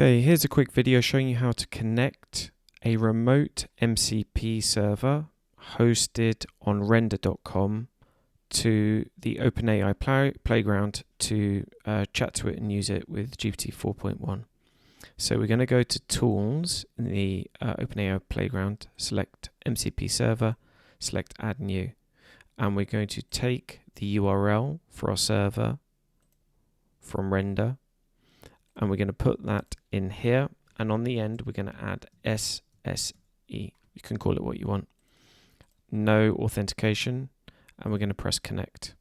Okay, here's a quick video showing you how to connect a remote MCP server hosted on render.com to the OpenAI playground to chat to it and use it with GPT 4.1. So we're going to go to Tools in the OpenAI playground, select MCP server, select Add New, and we're going to take the URL for our server from render, and we're going to put that in here, and on the end we're going to add SSE. You can call it what you want. No authentication, and we're going to press connect.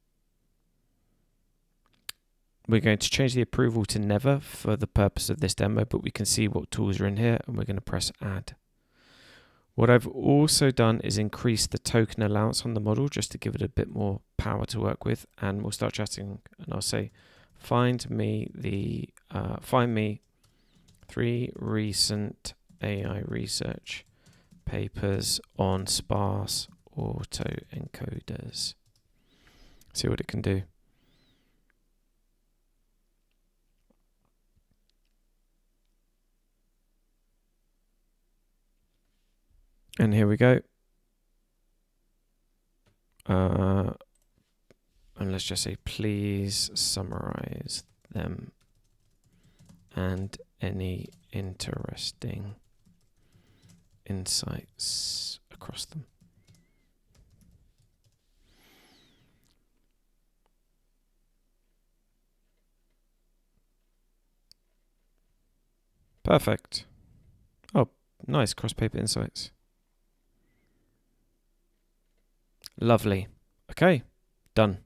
We're going to change the approval to never for the purpose of this demo, but we can see what tools are in here, and we're going to press add. What I've also done is increase the token allowance on the model just to give it a bit more power to work with, and we'll start chatting, and I'll say find me 3 recent AI research papers on sparse autoencoders. See what it can do. And here we go. And let's just say, please summarize them and any interesting insights across them. Perfect. Oh, nice cross-paper insights. Lovely. Okay, done.